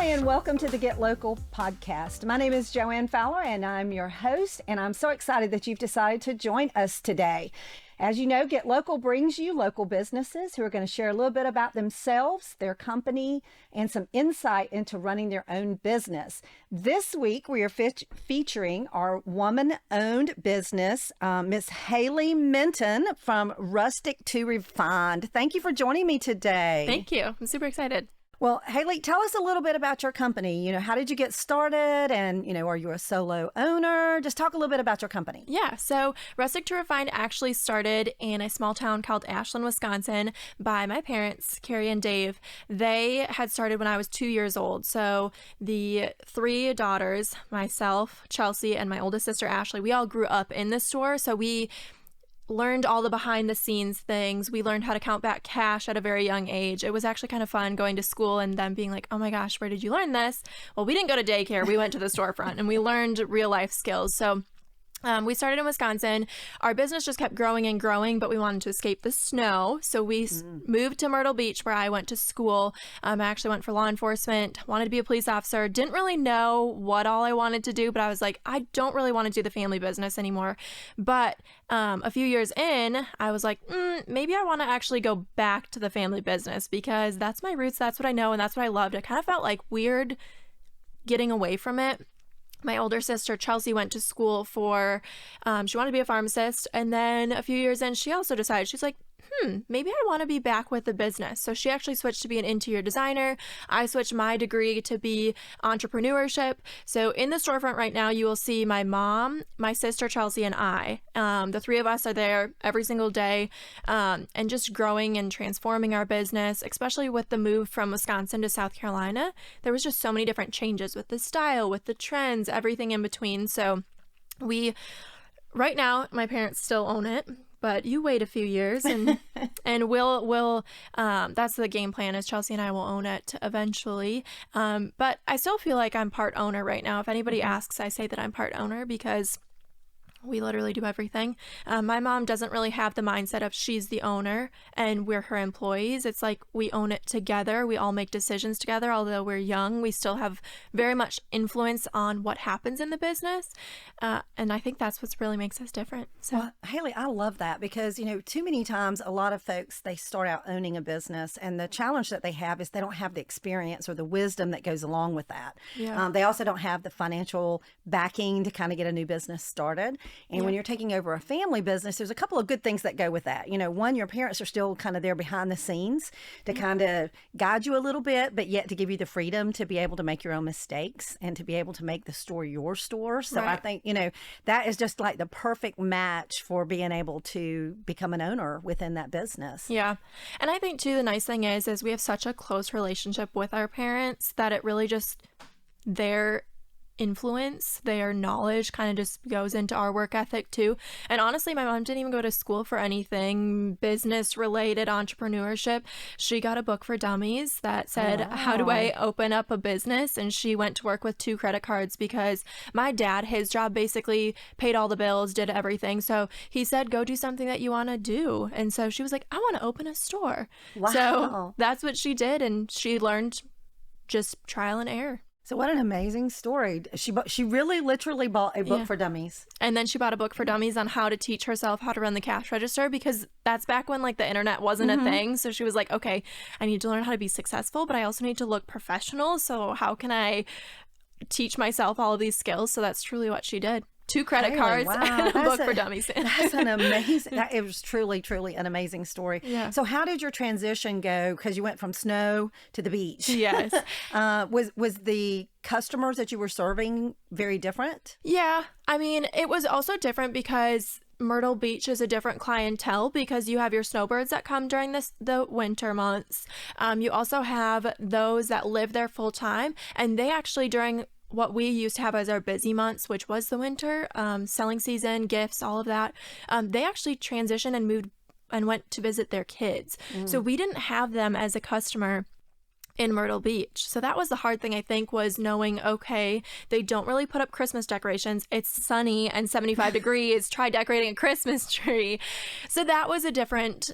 Hi, and welcome to the Get Local podcast. My name is Joanne Fowler, and I'm your host, and I'm so excited that you've decided to join us today. As you know, Get Local brings you local businesses who are going to share a little bit about themselves, their company, and some insight into running their own business. This week, we are featuring our woman-owned business, Miss Hailey Minten from Rustic to Refined. Thank you for joining me today. Thank you. I'm super excited. Well, Hailey, tell us a little bit about your company. How did you get started? And, are you a solo owner? Just talk a little bit about your company. Yeah. So Rustic to Refine actually started in a small town called Ashland, Wisconsin by my parents, Carrie and Dave. They had started when I was 2 years old. So the three daughters, myself, Chelsea, and my oldest sister, Ashley, we all grew up in the store. So we learned all the behind the scenes things. We learned how to count back cash at a very young age. It was actually kind of fun going to school and then being like, oh my gosh, where did you learn this? Well, we didn't go to daycare. We went to the storefront and we learned real life skills. So we started in Wisconsin. Our business just kept growing and growing, but we wanted to escape the snow. So we moved to Myrtle Beach, where I went to school. I actually went for law enforcement, wanted to be a police officer, didn't really know what all I wanted to do, but I was like, I don't really want to do the family business anymore. But a few years in, I was like, maybe I want to actually go back to the family business because that's my roots, that's what I know, and that's what I loved. I kind of felt like weird getting away from it. My older sister, Chelsea, went to school for, she wanted to be a pharmacist. And then a few years in, she also decided, she's like, maybe I want to be back with the business. So she actually switched to be an interior designer. I switched my degree to be entrepreneurship. So in the storefront right now, you will see my mom, my sister, Chelsea, and I. The three of us are there every single day and just growing and transforming our business, especially with the move from Wisconsin to South Carolina. There was just so many different changes with the style, with the trends, everything in between. So right now, my parents still own it. But you wait a few years and we'll that's the game plan, is Chelsea and I will own it eventually. But I still feel like I'm part owner right now. If anybody asks, I say that I'm part owner because we literally do everything. My mom doesn't really have the mindset of she's the owner and we're her employees. It's like we own it together. We all make decisions together. Although we're young, we still have very much influence on what happens in the business. And I think that's what really makes us different. So, well, Hailey, I love that because, too many times a lot of folks, they start out owning a business and the challenge that they have is they don't have the experience or the wisdom that goes along with that. Yeah. They also don't have the financial backing to kind of get a new business started. And when you're taking over a family business, there's a couple of good things that go with that. One, your parents are still kind of there behind the scenes to kind of guide you a little bit, but yet to give you the freedom to be able to make your own mistakes and to be able to make the store your store. So I think, that is just like the perfect match for being able to become an owner within that business. Yeah. And I think too, the nice thing is we have such a close relationship with our parents that it really just, their influence, their knowledge kind of just goes into our work ethic too. And honestly, my mom didn't even go to school for anything business related, entrepreneurship. She got a book for dummies that said, how do I open up a business? And she went to work with 2 credit cards because my dad, his job basically paid all the bills, did everything. So he said, go do something that you want to do. And so she was like, I want to open a store. Wow. So that's what she did. And she learned just trial and error. So what an amazing story. She really literally bought a book for dummies. And then she bought a book for dummies on how to teach herself how to run the cash register because that's back when the internet wasn't a thing. So she was like, okay, I need to learn how to be successful, but I also need to look professional. So how can I teach myself all of these skills? So that's truly what she did. 2 credit cards and a book for dummies. That's an amazing, it was truly, truly an amazing story. Yeah. So how did your transition go? Because you went from snow to the beach. Yes. Was the customers that you were serving very different? Yeah. I mean, it was also different because Myrtle Beach is a different clientele because you have your snowbirds that come during the winter months. You also have those that live there full time, and they actually during what we used to have as our busy months, which was the winter, selling season, gifts, all of that, they actually transitioned and moved and went to visit their kids. So we didn't have them as a customer in Myrtle Beach. So that was the hard thing, I think, was knowing, okay, they don't really put up Christmas decorations. It's sunny and 75 degrees. Try decorating a Christmas tree. So that was a different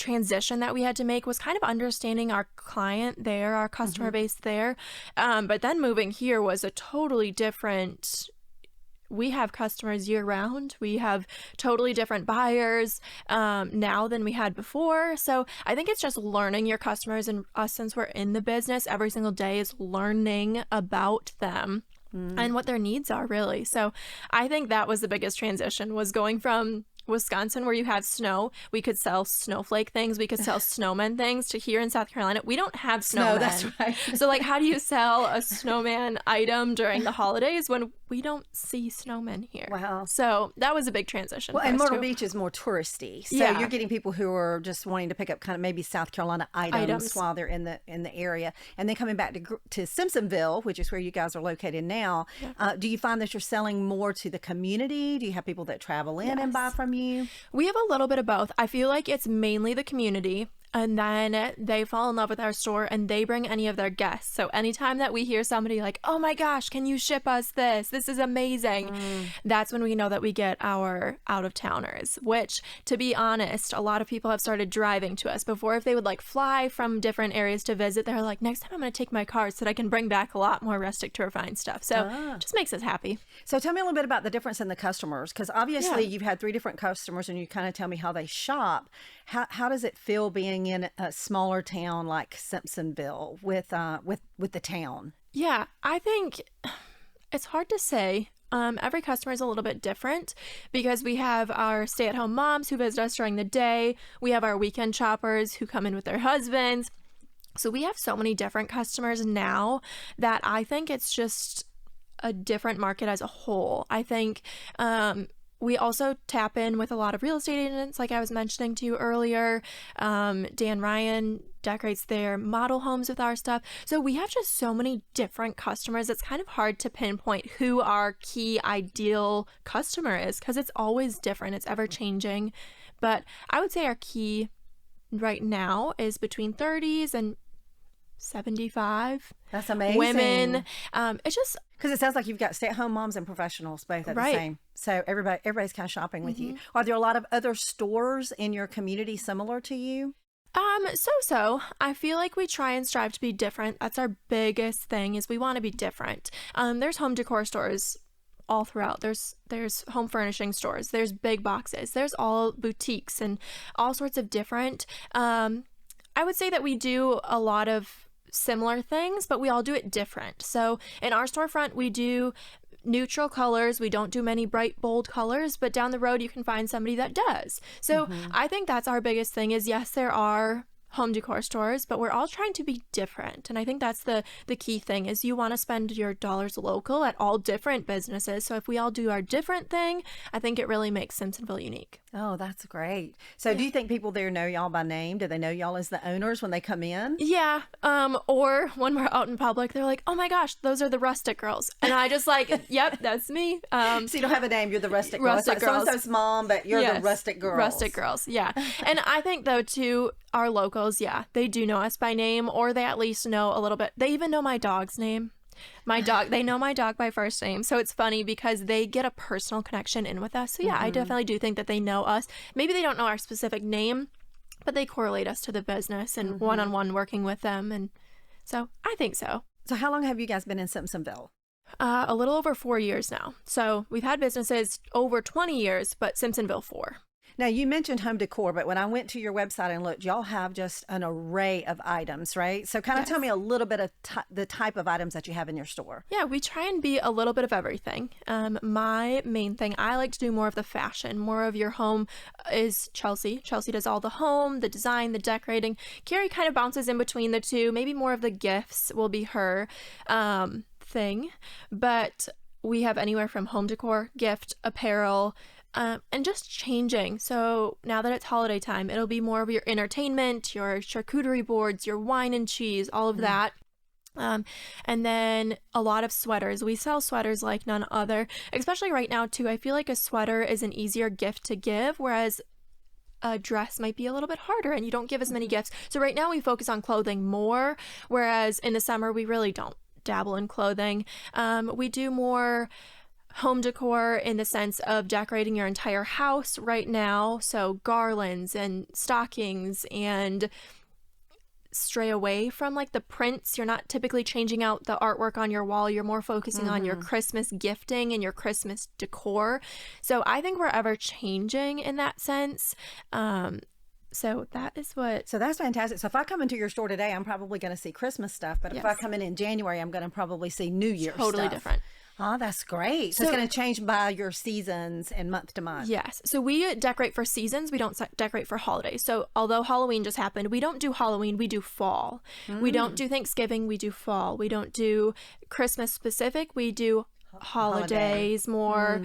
transition that we had to make was kind of understanding our client there, our customer base there. But then moving here was a totally different. We have customers year round. We have totally different buyers now than we had before. So I think it's just learning your customers, and us, since we're in the business every single day, is learning about them and what their needs are, really. So I think that was the biggest transition, was going from Wisconsin, where you have snow, we could sell snowflake things, we could sell snowman things, to here in South Carolina, we don't have snowmen. No, that's right. So like, how do you sell a snowman item during the holidays when we don't see snowmen here? Wow. So that was a big transition. Well, for and us, Myrtle too. Beach is more touristy, so Yeah. you're getting people who are just wanting to pick up kind of maybe South Carolina items while they're in the area, and then coming back to Simpsonville, which is where you guys are located now. Do you find that you're selling more to the community? Do you have people that travel in and buy from you? We have a little bit of both. I feel like it's mainly the community, and then they fall in love with our store and they bring any of their guests. So anytime that we hear somebody like, oh my gosh, can you ship us this? This is amazing. That's when we know that we get our out-of-towners, which, to be honest, a lot of people have started driving to us. Before, if they would like fly from different areas to visit, they're like, next time I'm going to take my car so that I can bring back a lot more Rustic to Refine stuff. So it just makes us happy. So tell me a little bit about the difference in the customers, because obviously you've had 3 different customers, and you kind of tell me how they shop. How does it feel being in a smaller town like Simpsonville with the town? Yeah, I think it's hard to say. Every customer is a little bit different, because we have our stay-at-home moms who visit us during the day. We have our weekend shoppers who come in with their husbands. So we have so many different customers now that I think it's just a different market as a whole. I think we also tap in with a lot of real estate agents, like I was mentioning to you earlier. Dan Ryan decorates their model homes with our stuff. So we have just so many different customers. It's kind of hard to pinpoint who our key ideal customer is, because it's always different. It's ever changing. But I would say our key right now is between 30s and 75. That's amazing. Women. It's just because it sounds like you've got stay-at-home moms and professionals both at the same. So everybody's kind of shopping with you. Are there a lot of other stores in your community similar to you? So I feel like we try and strive to be different. That's our biggest thing, is we want to be different. There's home decor stores all throughout. There's home furnishing stores. There's big boxes. There's all boutiques and all sorts of different. I would say that we do a lot of similar things, but we all do it different. So in our storefront, we do neutral colors. We don't do many bright, bold colors, but down the road, you can find somebody that does. So I think that's our biggest thing is, yes, there are home decor stores, but we're all trying to be different. And I think that's the key thing, is you want to spend your dollars local at all different businesses. So if we all do our different thing, I think it really makes Simpsonville unique. Oh, that's great. So do you think people there know y'all by name? Do they know y'all as the owners when they come in? Yeah. Or when we're out in public, they're like, oh my gosh, those are the Rustic girls. And I just like, yep, that's me. So you don't have a name, you're the Rustic girls. Rustic girls. So-and-so's mom, but you're the Rustic girls. Rustic girls, yeah. And I think, though, too, our locals, yeah, they do know us by name, or they at least know a little bit. They even know my dog's name. They know my dog by first name. So it's funny because they get a personal connection in with us. So yeah, I definitely do think that they know us. Maybe they don't know our specific name, but they correlate us to the business and one-on-one working with them. And so I think so. So how long have you guys been in Simpsonville? A little over 4 years now. So we've had businesses over 20 years, but Simpsonville 4. Now, you mentioned home decor, but when I went to your website and looked, y'all have just an array of items, right? So kind of tell me a little bit of the type of items that you have in your store. Yeah, we try and be a little bit of everything. My main thing, I like to do more of the fashion, more of your home is Chelsea. Chelsea does all the home, the design, the decorating. Carrie kind of bounces in between the two. Maybe more of the gifts will be her thing. But we have anywhere from home decor, gift, apparel, and just changing. So now that it's holiday time, it'll be more of your entertainment, your charcuterie boards, your wine and cheese, all of that. And then a lot of sweaters. We sell sweaters like none other, especially right now too. I feel like a sweater is an easier gift to give, whereas a dress might be a little bit harder and you don't give as many gifts. So right now we focus on clothing more, whereas in the summer we really don't dabble in clothing. We do more home decor in the sense of decorating your entire house right now. So garlands and stockings, and stray away from like the prints. You're not typically changing out the artwork on your wall. You're more focusing on your Christmas gifting and your Christmas decor. So I think we're ever changing in that sense. So that is what. So that's fantastic. So if I come into your store today, I'm probably going to see Christmas stuff. But if I come in January, I'm going to probably see New Year's totally stuff. Different. Oh, that's great. So it's going to change by your seasons and month to month. Yes. So we decorate for seasons. We don't decorate for holidays. So although Halloween just happened, we don't do Halloween. We do fall. We don't do Thanksgiving. We do fall. We don't do Christmas specific. We do holidays more,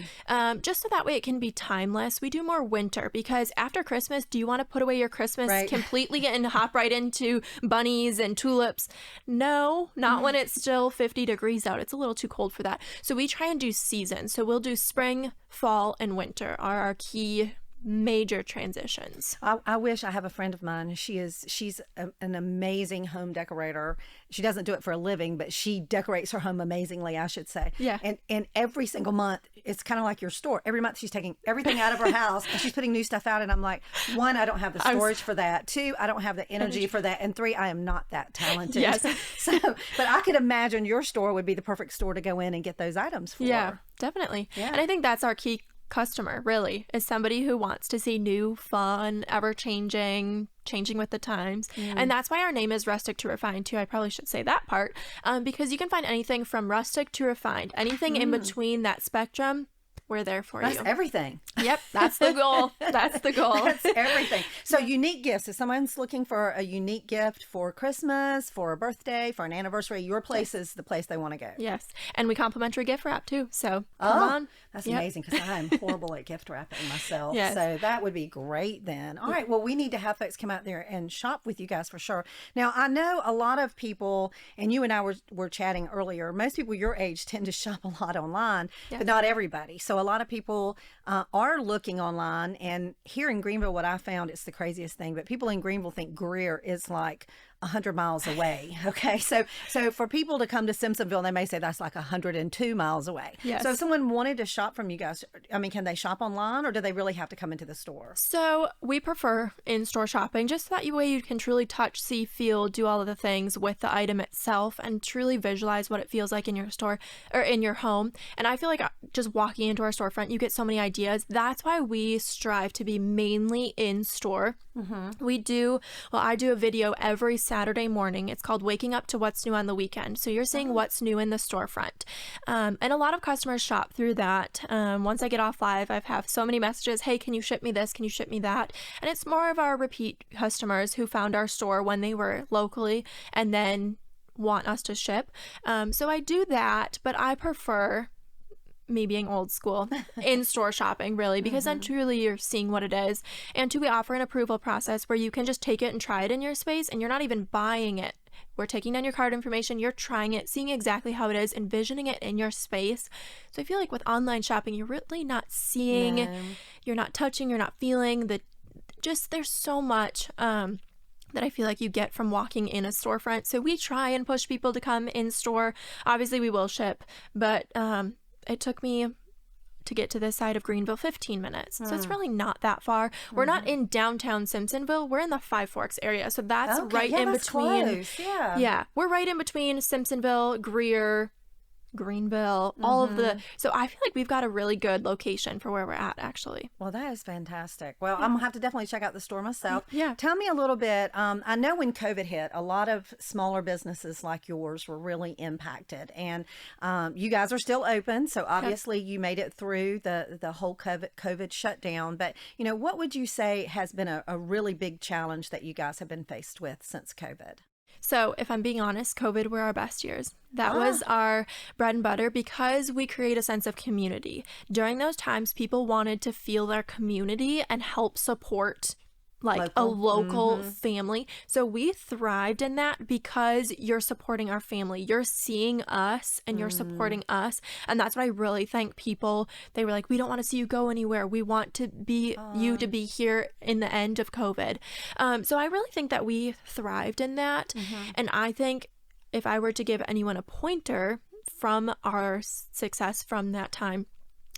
just so that way it can be timeless. We do more winter, because after Christmas, do you want to put away your Christmas completely and hop right into bunnies and tulips? No, not when it's still 50 degrees out. It's a little too cold for that. So we try and do seasons. So we'll do spring, fall, and winter are our key major transitions. I wish. I have a friend of mine. She's an amazing home decorator. She doesn't do it for a living, but she decorates her home amazingly, I should say. Yeah. And every single month, it's kind of like your store. Every month she's taking everything out of her house and she's putting new stuff out. And I'm like, one, I don't have the storage for that. Two, I don't have the energy for that. And three, I am not that talented. Yes. So, but I could imagine your store would be the perfect store to go in and get those items for. Yeah, definitely. Yeah. And I think that's our key customer, really, is somebody who wants to see new, fun, ever changing with the times. And that's why our name is Rustic to Refined too. I probably should say that part, because you can find anything from rustic to refined, anything in between that spectrum. We're there for you. That's everything. Yep, that's the goal. That's the goal. That's everything. So unique gifts. If someone's looking for a unique gift for Christmas, for a birthday, for an anniversary, your place is the place they want to go. Yes. And we complimentary gift wrap too. So come on. That's amazing, because I am horrible at gift wrapping myself. Yes. So that would be great then. All right. Well, we need to have folks come out there and shop with you guys for sure. Now, I know a lot of people, and you and I were chatting earlier, most people your age tend to shop a lot online, but not everybody. So a lot of people are looking online, and here in Greenville, what I found, it's the craziest thing, but people in Greenville think Greer is like 100 miles away. Okay. So for people to come to Simpsonville, they may say that's like 102 miles away. Yes. So if someone wanted to shop from you guys, I mean, can they shop online, or do they really have to come into the store? So we prefer in-store shopping, just that way you can truly touch, see, feel, do all of the things with the item itself, and truly visualize what it feels like in your store or in your home. And I feel like just walking into our storefront, you get so many ideas. That's why we strive to be mainly in store. I do a video every Saturday morning. It's called Waking Up to What's New on the Weekend. So you're seeing what's new in the storefront. And a lot of customers shop through that. Once I get off live, I've had so many messages. Hey, can you ship me this? Can you ship me that? And it's more of our repeat customers who found our store when they were locally and then want us to ship. So I do that, but I prefer, me being old school, in-store shopping, really, because then truly you're seeing what it is. And two, we offer an approval process where you can just take it and try it in your space, and you're not even buying it. We're taking down your card information, you're trying it, seeing exactly how it is, envisioning it in your space. So I feel like with online shopping, you're really not seeing, you're not touching, you're not feeling, there's so much that I feel like you get from walking in a storefront. So we try and push people to come in store. Obviously we will ship, but it took me to get to this side of Greenville 15 minutes. So it's really not that far. We're not in downtown Simpsonville. We're in the Five Forks area. So that's in between. Close. Yeah. We're right in between Simpsonville, Greer, Greenville, all of the, so I feel like we've got a really good location for where we're at, actually. Well, that is fantastic. Well, I'm gonna have to definitely check out the store myself. Yeah. Tell me a little bit. I know when COVID hit, a lot of smaller businesses like yours were really impacted, and you guys are still open, so obviously you made it through the whole COVID shutdown. But what would you say has been a really big challenge that you guys have been faced with since COVID? So if I'm being honest, COVID were our best years. That was our bread and butter, because we create a sense of community. During those times, people wanted to feel their community and help support a local family. So we thrived in that, because you're supporting our family. You're seeing us and you're supporting us. And that's what I really thank people. They were like, we don't want to see you go anywhere. We want to be you to be here in the end of COVID. So I really think that we thrived in that. And I think if I were to give anyone a pointer from our success from that time,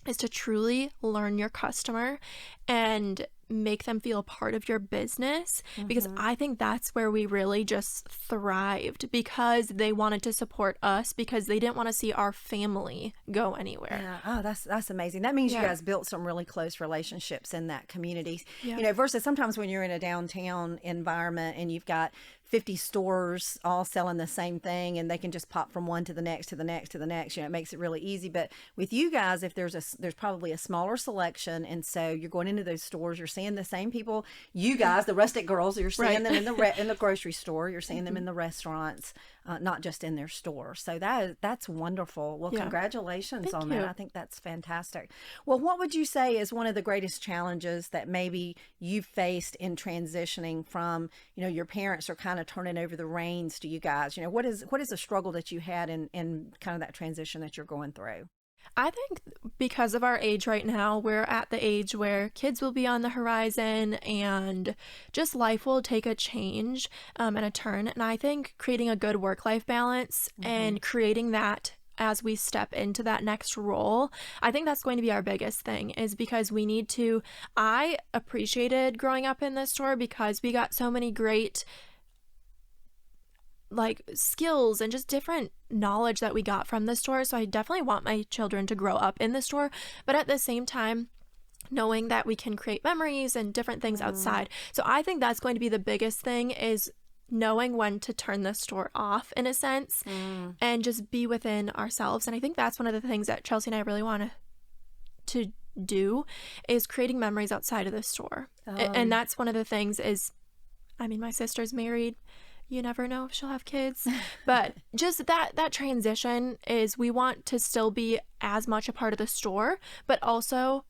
is to truly learn your customer and make them feel a part of your business, because I think that's where we really just thrived, because they wanted to support us, because they didn't want to see our family go anywhere. Yeah. Oh, that's amazing. That means you guys built some really close relationships in that community. Versus sometimes when you're in a downtown environment and you've got 50 stores all selling the same thing, and they can just pop from one to the next to the next to the next. It makes it really easy. But with you guys, if there's probably a smaller selection, and so you're going into those stores, you're seeing the same people. You guys, the Rustic girls, you're seeing them in the grocery store. You're seeing them in the restaurants, not just in their store. So that's wonderful. Well, congratulations on that. I think that's fantastic. Well, what would you say is one of the greatest challenges that maybe you've faced in transitioning from, your parents are kind of turning over the reins to you guys? What is a struggle that you had in kind of that transition that you're going through? I think because of our age right now, we're at the age where kids will be on the horizon and just life will take a change and a turn. And I think creating a good work-life balance and creating that as we step into that next role, I think that's going to be our biggest thing, is because we need to, I appreciated growing up in this store because we got so many great skills and just different knowledge that we got from the store. So I definitely want my children to grow up in the store, but at the same time, knowing that we can create memories and different things outside. So I think that's going to be the biggest thing, is knowing when to turn the store off in a sense and just be within ourselves. And I think that's one of the things that Chelsea and I really want to do, is creating memories outside of the store. And that's one of the things is, my sister's married. You never know if she'll have kids, but just that transition is, we want to still be as much a part of the store, but also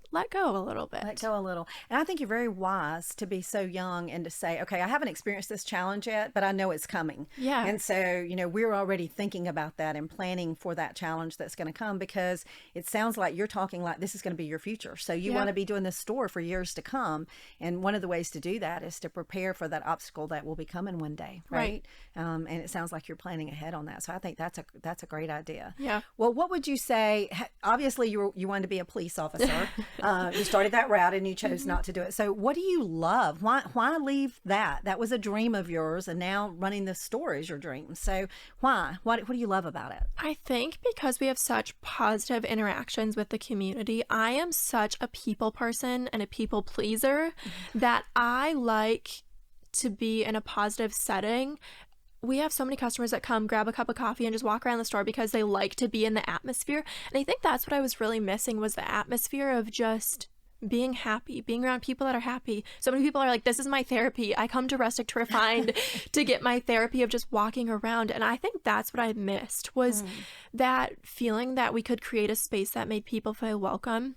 let go a little bit. Let go a little. And I think you're very wise to be so young and to say, okay, I haven't experienced this challenge yet, but I know it's coming. Yeah. And so, we're already thinking about that and planning for that challenge that's going to come, because it sounds like you're talking like this is going to be your future. So you want to be doing this store for years to come. And one of the ways to do that is to prepare for that obstacle that will be coming one day. Right. And it sounds like you're planning ahead on that. So I think that's a great idea. Yeah. Well, what would you say? Obviously you wanted to be a police officer. You started that route and you chose not to do it. So what do you love? Why leave that? That was a dream of yours, and now running the store is your dream. So why? What do you love about it? I think because we have such positive interactions with the community. I am such a people person and a people pleaser that I like to be in a positive setting. We have so many customers that come grab a cup of coffee and just walk around the store because they like to be in the atmosphere. And I think that's what I was really missing, was the atmosphere of just being happy, being around people that are happy. So many people are like, this is my therapy. I come to Rustic to Refined to get my therapy of just walking around. And I think that's what I missed, was that feeling that we could create a space that made people feel welcome,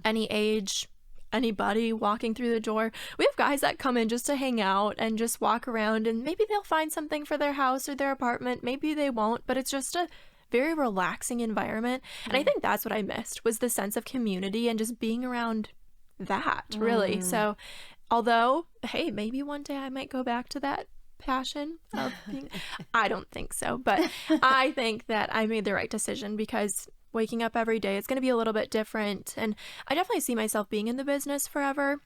any age, anybody walking through the door. We have guys that come in just to hang out and just walk around, and maybe they'll find something for their house or their apartment. Maybe they won't, but it's just a very relaxing environment. And I think that's what I missed, was the sense of community and just being around that, really. So although, hey, maybe one day I might go back to that passion of being, I don't think so, but I think that I made the right decision, because waking up every day, it's going to be a little bit different. And I definitely see myself being in the business forever.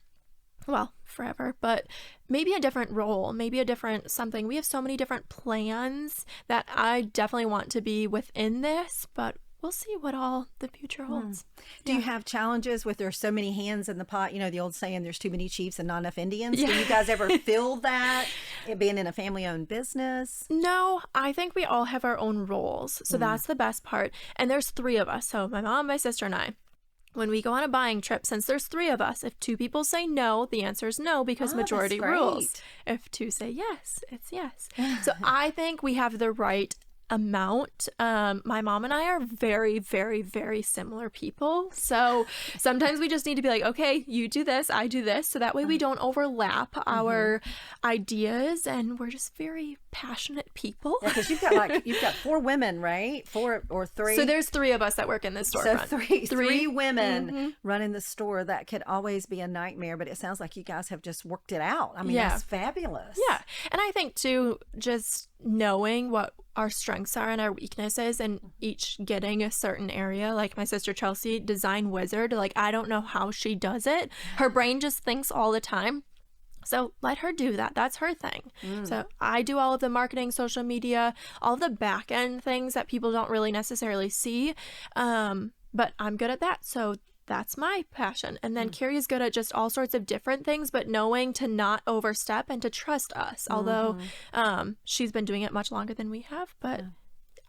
Well, forever, but maybe a different role, maybe a different something. We have so many different plans that I definitely want to be within this, but we'll see what all the future holds. Do you have challenges with there's so many hands in the pot? The old saying, there's too many chiefs and not enough Indians. Do you guys ever feel that, it being in a family-owned business? No, I think we all have our own roles. So that's the best part. And there's 3 of us. So my mom, my sister, and I. When we go on a buying trip, since there's 3 of us, if 2 people say no, the answer is no, because majority rules. If 2 say yes, it's yes. So I think we have the right amount. My mom and I are very, very, very similar people. So sometimes we just need to be like, okay, you do this, I do this. So that way we don't overlap our ideas, and we're just very passionate people. Yeah, because you've got 4 women, right? 4 or 3. So there's 3 of us that work in this storefront. So three women running the store. That could always be a nightmare, but it sounds like you guys have just worked it out. That's fabulous. Yeah. And I think too, just knowing what our strengths are and our weaknesses, and each getting a certain area. Like my sister Chelsea, design wizard. Like, I don't know how she does it. Her brain just thinks all the time. So let her do that. That's her thing. So I do all of the marketing, social media, all of the back end things that people don't really necessarily see. But I'm good at that. So that's my passion. And then Carrie is good at just all sorts of different things, but knowing to not overstep and to trust us. Although she's been doing it much longer than we have, but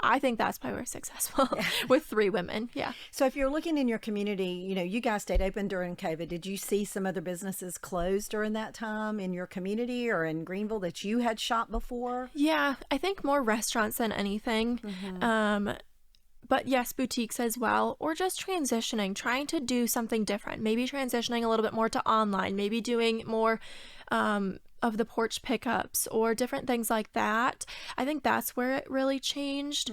I think that's why we're successful with 3 women. Yeah. So if you're looking in your community, you know, you guys stayed open during COVID. Did you see some other businesses close during that time in your community or in Greenville that you had shopped before? Yeah, I think more restaurants than anything. But yes, boutiques as well, or just transitioning, trying to do something different. Maybe transitioning a little bit more to online, maybe doing more of the porch pickups or different things like that. I think that's where it really changed.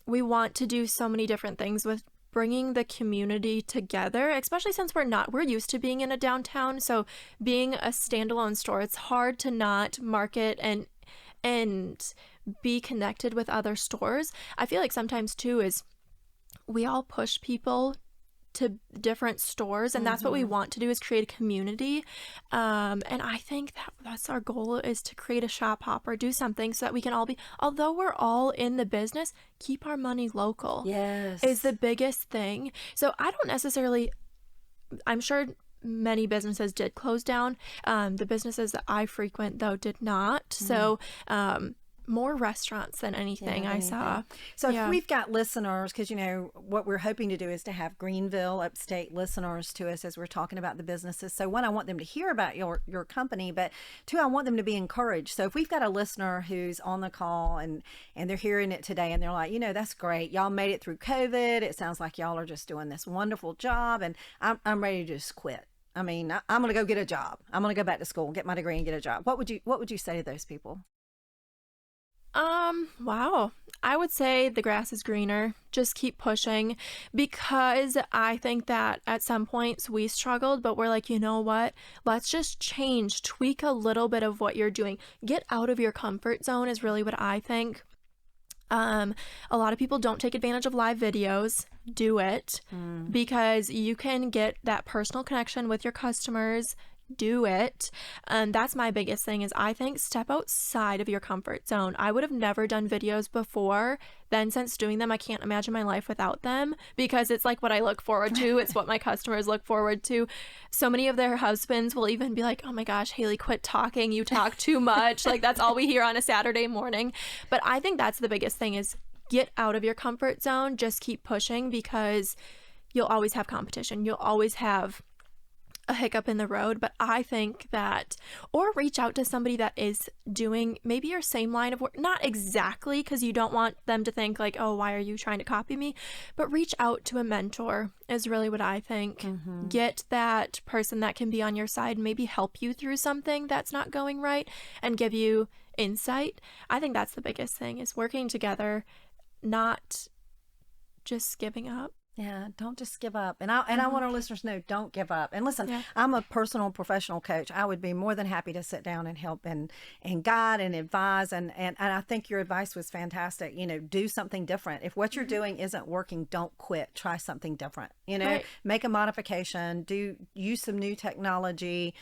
We want to do so many different things with bringing the community together, especially since we're used to being in a downtown. So being a standalone store, it's hard to not market and be connected with other stores. I feel like sometimes too is we all push people to different stores, and that's what we want to do, is create a community. And I think that's our goal, is to create a shop hopper, do something so that we can all be, although we're all in the business, keep our money local. Yes. Is the biggest thing. So I don't necessarily, I'm sure many businesses did close down. The businesses that I frequent, though, did not. So more restaurants than anything I saw. So if we've got listeners, because, you know, what we're hoping to do is to have Greenville, upstate listeners to us as we're talking about the businesses. So one, I want them to hear about your company, but 2, I want them to be encouraged. So if we've got a listener who's on the call and they're hearing it today and they're like, you know, that's great. Y'all made it through COVID. It sounds like y'all are just doing this wonderful job, and I'm ready to just quit. I mean, I'm going to go get a job. I'm going to go back to school, get my degree, and get a job. What would you say to those people? Wow. I would say the grass is greener. Just keep pushing, because I think that at some points we struggled, but we're like, you know what? Let's just change, tweak a little bit of what you're doing. Get out of your comfort zone is really what I think. A lot of people don't take advantage of live videos. Do it, because you can get that personal connection with your customers. Do it. That's my biggest thing, is I think step outside of your comfort zone. I would have never done videos before. Then since doing them, I can't imagine my life without them, because it's like what I look forward to. It's what my customers look forward to. So many of their husbands will even be like, oh my gosh, Hailey, quit talking. You talk too much. Like, that's all we hear on a Saturday morning. But I think that's the biggest thing, is get out of your comfort zone. Just keep pushing, because you'll always have competition. You'll always have a hiccup in the road. But I think that, or reach out to somebody that is doing maybe your same line of work, not exactly, because you don't want them to think like, oh, why are you trying to copy me? But reach out to a mentor is really what I think. Get that person that can be on your side, maybe help you through something that's not going right and give you insight. I think that's the biggest thing, is working together, not just giving up. Yeah, don't just give up. And I want our listeners to know, don't give up. And listen, I'm a personal professional coach. I would be more than happy to sit down and help and guide and advise. And I think your advice was fantastic. You know, do something different. If what you're doing isn't working, don't quit. Try something different. You know, make a modification, use some new technology.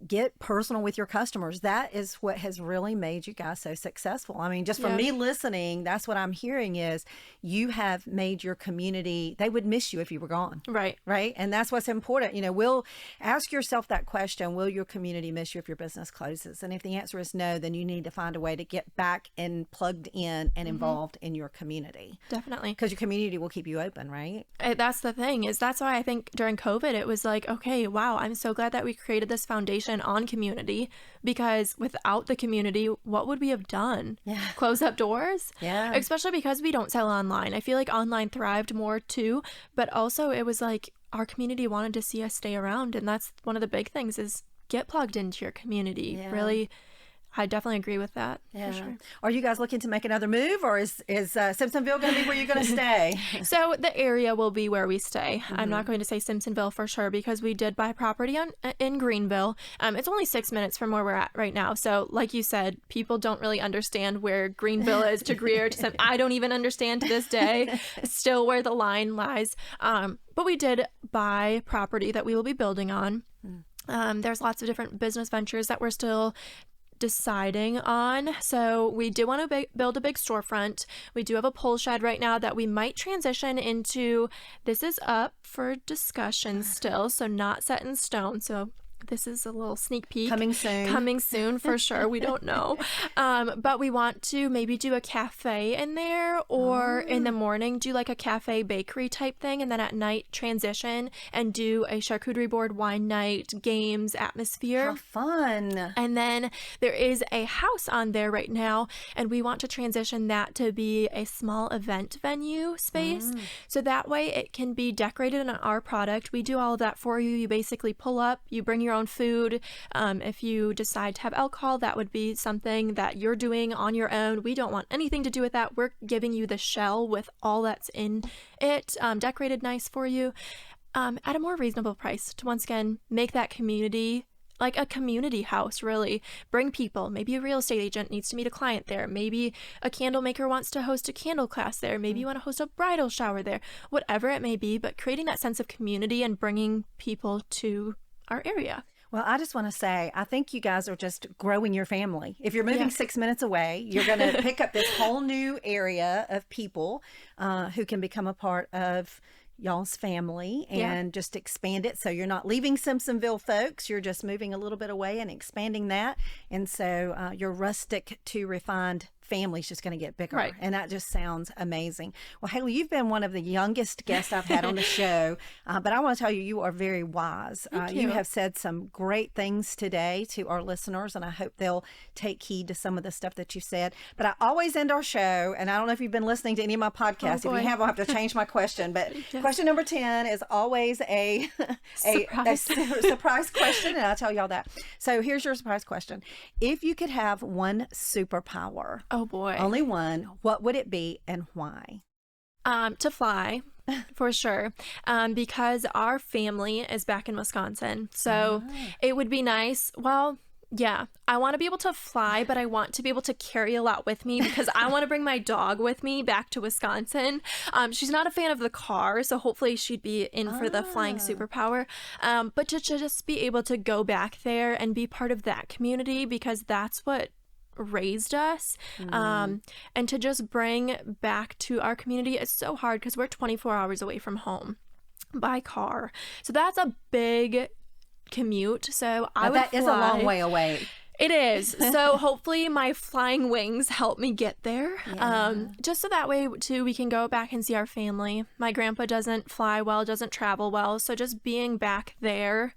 Get personal with your customers. That is what has really made you guys so successful. I mean, just from me listening, that's what I'm hearing, is you have made your community, they would miss you if you were gone. Right. And that's what's important. You know, we'll ask yourself that question, will your community miss you if your business closes? And if the answer is no, then you need to find a way to get back and plugged in and involved in your community. Definitely. Because your community will keep you open, right? That's the thing, is that's why I think during COVID, it was like, okay, wow, I'm so glad that we created this foundation on community, because without the community, what would we have done? Close up doors? Especially because we don't sell online. I feel like online thrived more too, but also it was like our community wanted to see us stay around, and that's one of the big things, is get plugged into your community. Really I definitely agree with that. Yeah. For sure. Are you guys looking to make another move, or is Simpsonville going to be where you're going to stay? So the area will be where we stay. I'm not going to say Simpsonville for sure because we did buy property in Greenville. It's only 6 minutes from where we're at right now. So like you said, people don't really understand where Greenville is to Greer. I don't even understand to this day still where the line lies. But we did buy property that we will be building on. There's lots of different business ventures that we're still deciding on. So we do want to build a big storefront. We do have a pole shed right now that we might transition into. This is up for discussion still, so not set in stone. So this is a little sneak peek. Coming soon for sure. We don't know. But we want to maybe do a cafe in there, or in the morning do like a cafe bakery type thing, and then at night transition and do a charcuterie board, wine night, games, atmosphere. How fun. And then there is a house on there right now, and we want to transition that to be a small event venue space. So that way it can be decorated in our product. We do all of that for you. You basically pull up, you bring your own food. If you decide to have alcohol, that would be something that you're doing on your own. We don't want anything to do with that. We're giving you the shell with all that's in it, decorated nice for you, at a more reasonable price to once again make that community like a community house, really. Bring people. Maybe a real estate agent needs to meet a client there. Maybe a candle maker wants to host a candle class there. Maybe you want to host a bridal shower there. Whatever it may be, but creating that sense of community and bringing people to our area. Well, I just want to say, I think you guys are just growing your family. If you're moving 6 minutes away, you're going to pick up this whole new area of people who can become a part of y'all's family and just expand it. So you're not leaving Simpsonville, folks. You're just moving a little bit away and expanding that. And so your rustic to refined family is just going to get bigger. Right. And that just sounds amazing. Well, Hailey, you've been one of the youngest guests I've had on the show, but I want to tell you, you are very wise. You have said some great things today to our listeners, and I hope they'll take heed to some of the stuff that you said. But I always end our show, and I don't know if you've been listening to any of my podcasts. If you have, I'll have to change my question. But question number 10 is always a surprise question, and I'll tell y'all that. So here's your surprise question. If you could have one superpower, oh boy, only one, what would it be and why? To fly, for sure, because our family is back in Wisconsin. So it would be nice. Well, yeah, I want to be able to fly, but I want to be able to carry a lot with me because I want to bring my dog with me back to Wisconsin. She's not a fan of the car, so hopefully she'd be in for the flying superpower. But to just be able to go back there and be part of that community, because that's what raised us, and to just bring back to our community is so hard because we're 24 hours away from home by car, so that's a big commute. So that is a long way away. It is. So hopefully my flying wings help me get there. Just so that way too we can go back and see our family. My grandpa doesn't fly well, doesn't travel well, so just being back there.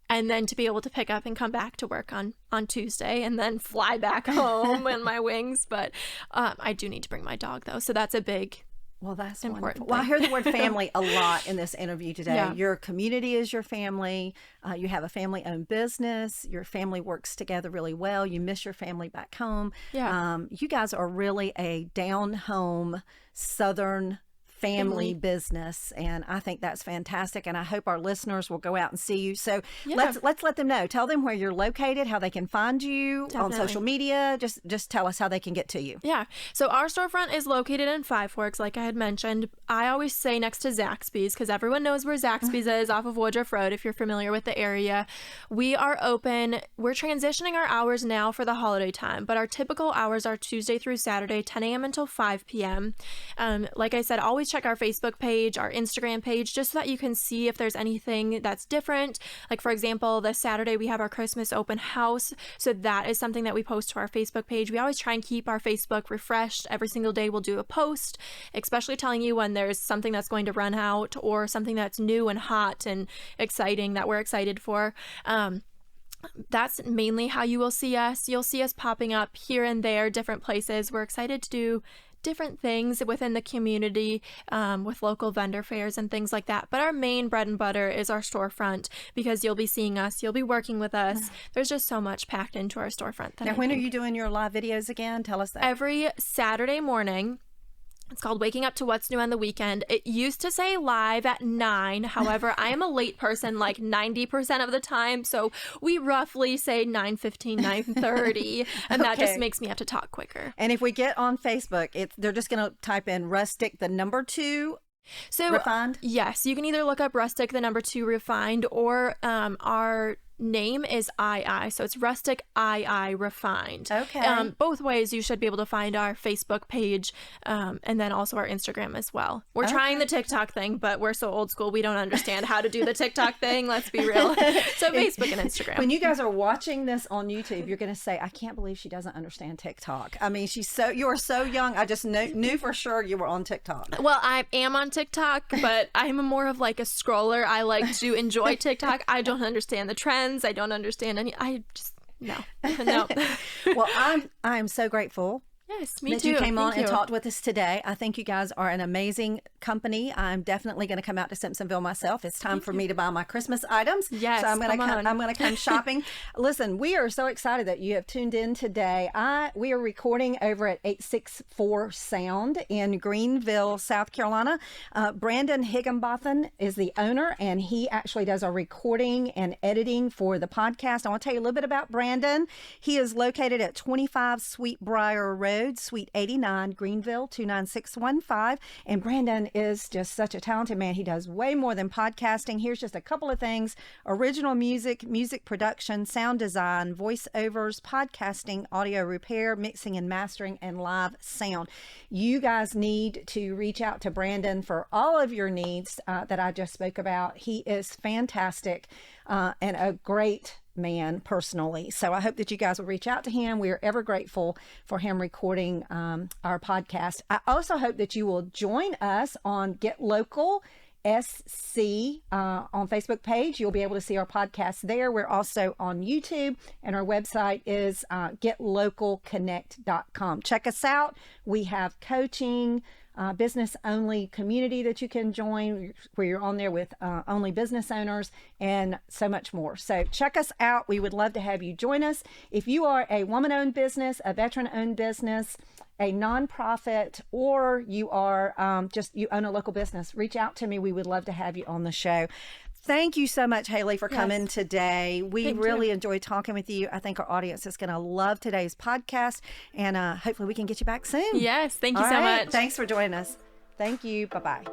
And then to be able to pick up and come back to work on Tuesday and then fly back home in my wings. But I do need to bring my dog, though. So that's a big, that's important wonderful. Well, I hear the word family a lot in this interview today. Yeah. Your community is your family. You have a family-owned business. Your family works together really well. You miss your family back home. Yeah. You guys are really a down-home, Southern family business, and I think that's fantastic, and I hope our listeners will go out and see you. So let's let them know. Tell them where you're located, how they can find you on social media. Just tell us how they can get to you. Yeah. So our storefront is located in Five Forks, like I had mentioned. I always say next to Zaxby's because everyone knows where Zaxby's is off of Woodruff Road if you're familiar with the area. We are open. We're transitioning our hours now for the holiday time, but our typical hours are Tuesday through Saturday, 10 a.m. until 5 p.m. Like I said, always check our Facebook page, our Instagram page, just so that you can see if there's anything that's different. Like, for example, this Saturday we have our Christmas open house, so that is something that we post to our Facebook page. We always try and keep our Facebook refreshed. Every single day we'll do a post, especially telling you when there's something that's going to run out or something that's new and hot and exciting that we're excited for. That's mainly how you will see us. You'll see us popping up here and there, different places. We're excited to do different things within the community with local vendor fairs and things like that. But our main bread and butter is our storefront, because you'll be seeing us, you'll be working with us. There's just so much packed into our storefront. Now, when are you doing your live videos again? Tell us that. Every Saturday morning. It's called Waking Up to What's New on the Weekend. It used to say live at 9. However, I am a late person like 90% of the time. So we roughly say 9:15, 9:30. And that just makes me have to talk quicker. And if we get on Facebook, they're just going to type in Rustic, the number 2. So Refined? Yes. You can either look up Rustic, the number 2 Refined, or our name is II, so it's Rustic II Refined. Okay. Both ways you should be able to find our Facebook page, and then also our Instagram as well. We're trying the TikTok thing, but we're so old school we don't understand how to do the TikTok thing. Let's be real. So Facebook and Instagram. When you guys are watching this on YouTube, you're going to say, "I can't believe she doesn't understand TikTok." I mean, you are so young. I just knew for sure you were on TikTok. Well, I am on TikTok, but I'm more of like a scroller. I like to enjoy TikTok. I don't understand the trends. I don't understand any. I just no. Well, I'm so grateful. Yes, me that too. You came on and talked with us today. I think you guys are an amazing company. I'm definitely going to come out to Simpsonville myself. It's time for me to buy my Christmas items. Yes, so I'm going to come shopping. Listen, we are so excited that you have tuned in today. We are recording over at 864 Sound in Greenville, South Carolina. Brandon Higginbotham is the owner, and he actually does our recording and editing for the podcast. I want to tell you a little bit about Brandon. He is located at 25 Sweetbriar Road, Suite 89, Greenville, 29615. And Brandon is just such a talented man. He does way more than podcasting. Here's just a couple of things: original music, music production, sound design, voiceovers, podcasting, audio repair, mixing and mastering, and live sound. You guys need to reach out to Brandon for all of your needs that I just spoke about. He is fantastic and a great man personally. So I hope that you guys will reach out to him. We are ever grateful for him recording our podcast. I also hope that you will join us on Get Local SC on Facebook page. You'll be able to see our podcast there. We're also on YouTube, and our website is getlocalconnect.com. Check us out. We have coaching, business only community that you can join, where you're on there with only business owners, and so much more. So check us out. We would love to have you join us. If you are a woman-owned business, a veteran-owned business, a nonprofit, or you are you own a local business, reach out to me. We would love to have you on the show. Thank you so much, Hailey, for coming today. We really enjoyed talking with you. I think our audience is going to love today's podcast, and hopefully we can get you back soon. Yes, thank you so much. Thanks for joining us. Thank you. Bye-bye.